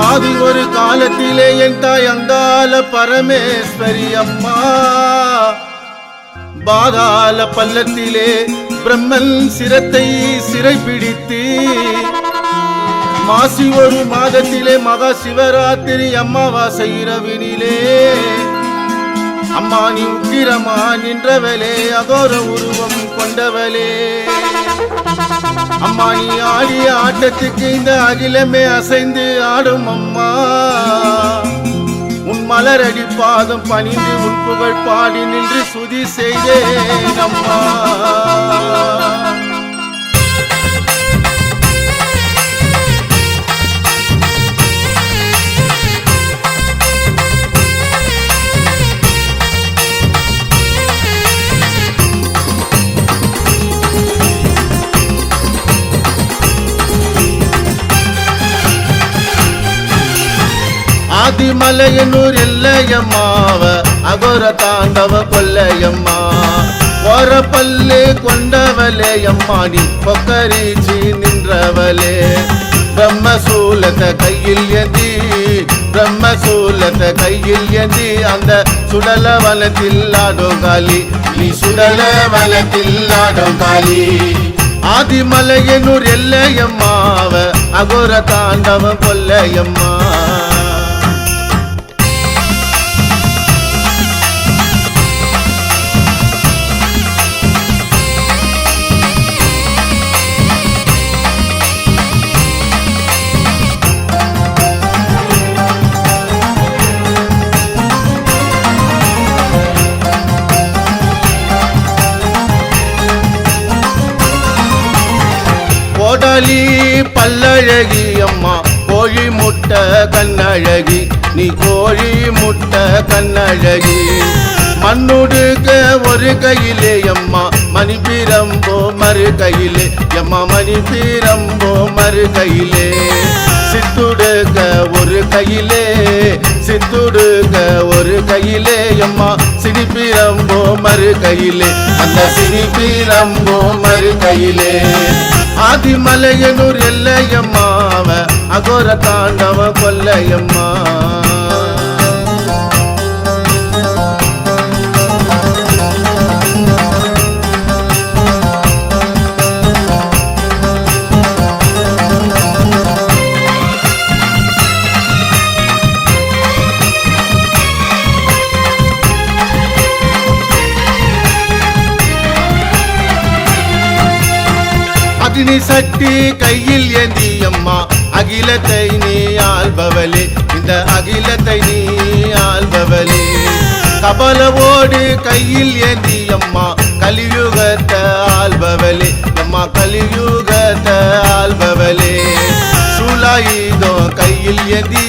ஆதி ஒரு காலத்திலே என் தாய் அங்கால பரமேஸ்வரி அம்மா பாதாள பள்ளத்திலே பிரம்மன் சிரத்தை சிறைப்பிடித்து மாசி ஒரு மாதத்திலே மகா சிவராத்திரி அம்மாவாசை இரவினிலே அம்மா நீ உக்கிரமா நின்றவளே அகோர உருவம் கொண்டவளே அம்மா நீ ஆடிய ஆட்டத்துக்கு இந்த அகிலமே அசைந்து ஆடும் அம்மா உன் மலரடி பாதம் பணிந்து உன் புகழ் பாடி நின்று சுதி செய்தேன் அம்மா. ஆதிமலையனூர் எல்லையம்மாவ அகோர தாண்டவ கொல்லையம்மா ஓர பல்லு கொண்டவளே அம்மா நீ பொக்கரிச்சி நின்றவளே பிரம்மசூலத்தை கையில் ஏந்தி பிரம்மசூலத்தை கையில் ஏந்தி அந்த சுடல வனத்தில் ஆடும் காளி நீ சுடல வனத்தில் ஆடும் காளி ஆதிமலையனூர் எல்லையம்மாவ அகோர தாண்டவ கொல்லையம்மா. கோடாலி பல்லழகி அம்மா கோழி முட்டை கண்ணழகி நீ கோழி முட்டை கண்ணழகி மண்ணுடுக்க ஒரு கையிலே அம்மா மணி பீரம்போ மறு கையிலே அம்மா மணி பீரம்போ மறு கையிலே சித்துடுக்க ஒரு கையிலே சித்துடுக்க ஒரு கையிலே அம்மா சிரிப்பீரம்போ மறு கையிலே அந்த சிரிப்பீரம்போ மறு கையிலே ஆதிமலையனூர் எல்லையம்மாவ அகோர தாண்டவ கொல்லையம்மா. அக்னி சட்டி கையில் ஏந்தி அம்மா அகிலத்தை நீ ஆள்பவளே இந்த அகிலத்தை நீ ஆள்பவளே கபலவோடு கையில் ஏந்தி அம்மா கலியுகத்தை ஆள்பவளே அம்மா கலியுகத்தை ஆள்பவளே சூலாயுதோ கையில் ஏந்தி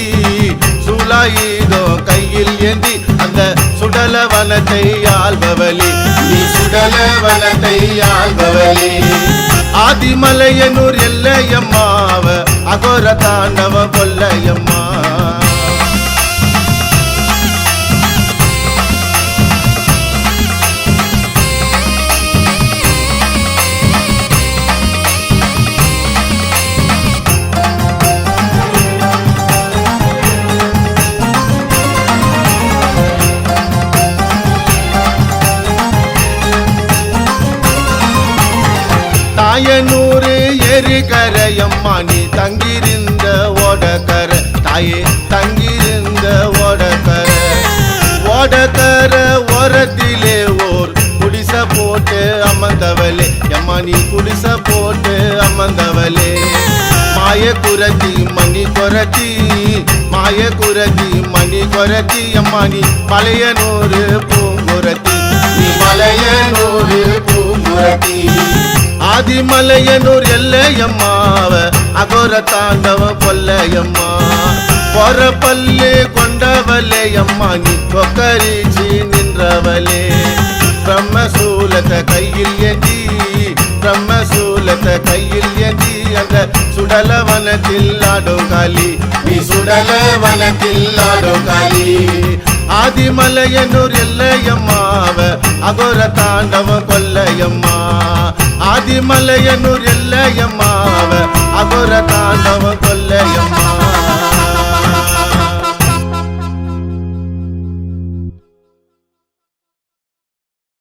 சூலாயுதோ கையில் ஏந்தி அந்த சுடல வனத்தை ஆள்பவளே நீ சுடல வனத்தை ஆள்பவளே ஆதிமலையனூர் எல்லையம்மாவ அகோர தாண்டவ கொல்லையம்மா. தாயனூர் ஏரிக்கரையம்மா நீ தங்கியிருந்த ஓடக்கரை தாயே தங்கியிருந்த ஓடக்கரை ஓடக்கரை ஓரத்திலே ஓர் குடிசை போட்டு அமர்ந்தவளே அம்மா நீ குடிசை போட்டு அமர்ந்தவளே மாய குரத்தி மணி கொரத்தி மாய குரத்தி மணி கொரத்தி அம்மா நீ மலையனூர் பூங்குரத்தி நீ மலையனூர் பூங்குரத்தி ஆதிமலையனூர் எல்லையம்மாவ அகோர தாண்டவ கொல்லையம்மா பொற பல்லு கொண்டவளே அம்மா நீ பொக்கரிச்சி நின்றவளே பிரம்மசூலத்தை கையில் ஏந்தி பிரம்மசூலத்தை கையில் ஏந்தி அந்த சுடல வனத்தில் ஆடும் காளி நீ சுடல வனத்தில் ஆடும் காளி ஆதிமலையனூர் எல்லையம்மாவ அகோர தாண்டவ கொல்லையம்மா ஆதிமலையனூர் எல்லையம்மாவ அகோர தாண்டவ